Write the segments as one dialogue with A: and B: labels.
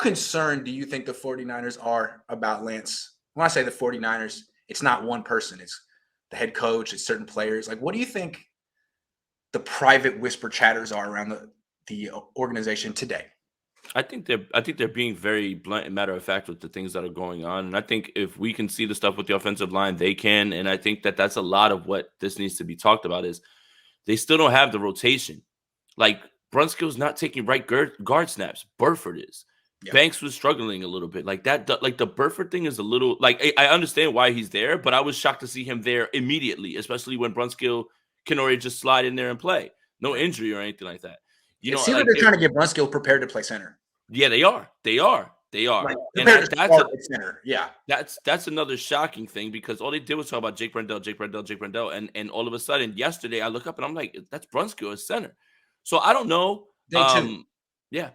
A: concerned do you think the 49ers are about Lance? When I say the 49ers, it's not one person. It's the head coach, it's certain players. Like, what do you think the private whisper chatters are around the organization today?
B: I think they're being very blunt and matter of fact with the things that are going on. And I think if we can see the stuff with the offensive line, they can. And I think that that's a lot of what this needs to be talked about is they still don't have the rotation. Like Brunskill's not taking right guard snaps. Burford is.
A: Yeah.
B: Banks was struggling a little bit. Like that, like the Burford thing is a little like I understand why he's there, but I was shocked to see him there immediately, especially when Brunskill can already just slide in there and play. No injury or anything like that.
A: It seems like they're trying to get Brunskill prepared to play center.
B: Yeah, they are. Like,
A: and that's center. Yeah,
B: that's another shocking thing because all they did was talk about Jake Brendel, and all of a sudden yesterday I look up and I'm like, that's Brunskill as center. So I don't know. Yeah.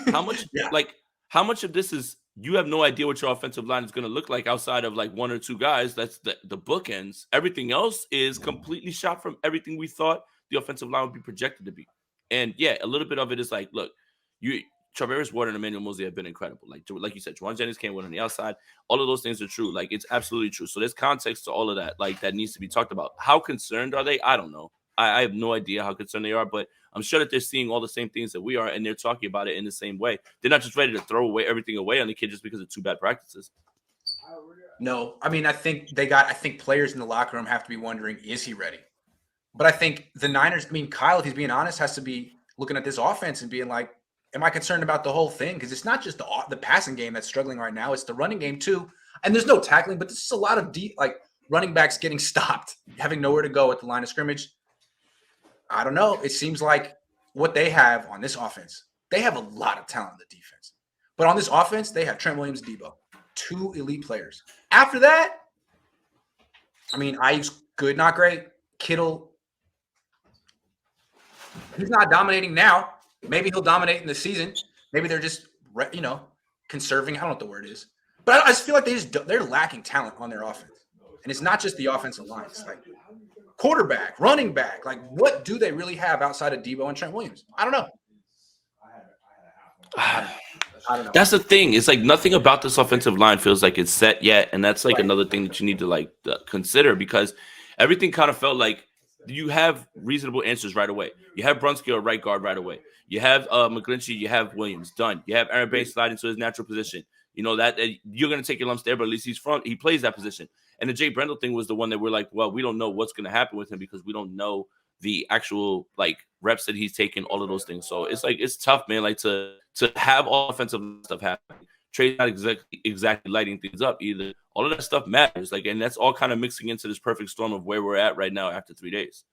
B: How much how much of this is you have no idea what your offensive line is going to look like outside of like one or two guys? That's the bookends. Everything else is completely shot from everything we thought the offensive line would be projected to be. And yeah, a little bit of it is like, look, Traveris Ward and Emmanuel Mosley have been incredible. Like you said, Juwan Jennings can't win on the outside. All of those things are true. Like, it's absolutely true. So there's context to all of that, like, that needs to be talked about. How concerned are they? I don't know. I have no idea how concerned they are, but I'm sure that they're seeing all the same things that we are, and they're talking about it in the same way. They're not just ready to throw everything away on the kid just because of 2 bad practices.
A: No, I mean, I think players in the locker room have to be wondering, is he ready? But I think the Niners, Kyle, if he's being honest, has to be looking at this offense and being like, am I concerned about the whole thing? Because it's not just the passing game that's struggling right now. It's the running game too. And there's no tackling, but this is a lot of running backs getting stopped, having nowhere to go at the line of scrimmage. I don't know. It seems like what they have on this offense, they have a lot of talent on the defense. But on this offense, they have Trent Williams, Debo, 2 elite players. After that, Ayuk's good, not great. Kittle, he's not dominating now. Maybe he'll dominate in the season. Maybe they're just, conserving. I don't know what the word is. But I just feel like they're lacking talent on their offense. And it's not just the offensive line. It's like quarterback, running back. Like, what do they really have outside of Debo and Trent Williams? I don't know.
B: I don't know. That's the thing. It's like nothing about this offensive line feels like it's set yet. And that's like another thing that you need to consider, because everything kind of felt like you have reasonable answers right away. You have Brunskill at right guard right away. You have McGlinchey, you have Williams, done. You have Aaron Banks slide into his natural position. You know that you're going to take your lumps there, but at least he plays that position. And the Jay Brendel thing was the one that we're like, well, we don't know what's going to happen with him because we don't know the actual reps that he's taking, all of those things. So it's tough, man. Like to have all offensive stuff happening. Trey's not exactly lighting things up either. All of that stuff matters. And that's all kind of mixing into this perfect storm of where we're at right now after 3 days.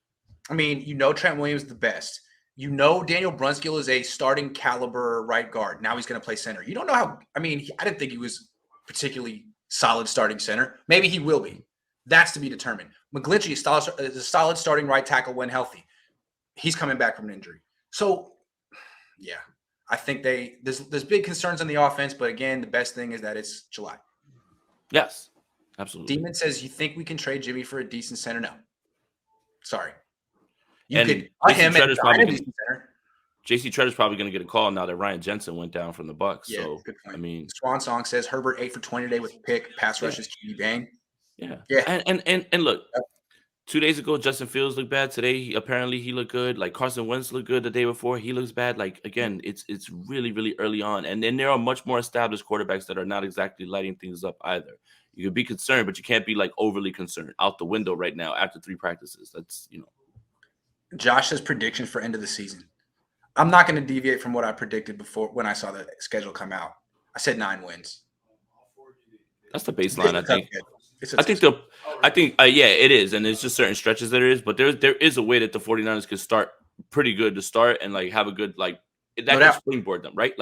A: Trent Williams the best. Daniel Brunskill is a starting caliber right guard. Now he's going to play center. You don't know how – I didn't think he was particularly solid starting center. Maybe he will be. That's to be determined. McGlinchey is a solid starting right tackle when healthy. He's coming back from an injury. So, yeah, I think there's big concerns on the offense, but again, the best thing is that it's July.
B: Yes, absolutely.
A: Demon says, you think we can trade Jimmy for a decent center? No. Sorry.
B: JC Tretter's probably going to get a call now that Ryan Jensen went down from the Bucks.
A: Yeah,
B: so
A: good point. Swan Song says Herbert 8 for 20 today with a pick. Pass rushes, QB bang.
B: Yeah. And look, 2 days ago Justin Fields looked bad. Today he looked good. Like Carson Wentz looked good the day before. He looks bad. Like again, it's really really early on, and then there are much more established quarterbacks that are not exactly lighting things up either. You could be concerned, but you can't be overly concerned. Out the window right now after 3 practices. That's
A: Josh says prediction for end of the season. I'm not going to deviate from what I predicted before when I saw the schedule come out. I said 9 wins.
B: That's the baseline, I think. It is, and there's just certain stretches that it is, but there is a way that the 49ers could start pretty good to start and have a good that can springboard them, right?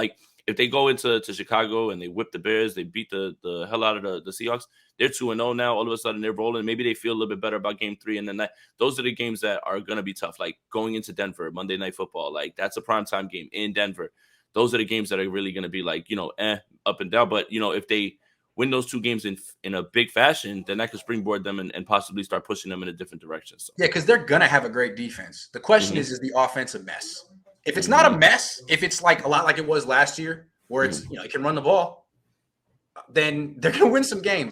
B: If they go into Chicago and they whip the Bears, they beat the hell out of the Seahawks, they're 2-0 now. All of a sudden they're rolling. Maybe they feel a little bit better about game 3. And then those are the games that are going to be tough. Like going into Denver, Monday Night Football, that's a primetime game in Denver. Those are the games that are really going to be up and down. But, if they win those 2 games in a big fashion, then that could springboard them and possibly start pushing them in a different direction. So.
A: Yeah, because they're going to have a great defense. The question is the offense a mess? If it's not a mess, if it's a lot like it was last year, where it's, he can run the ball, then they're going to win some games.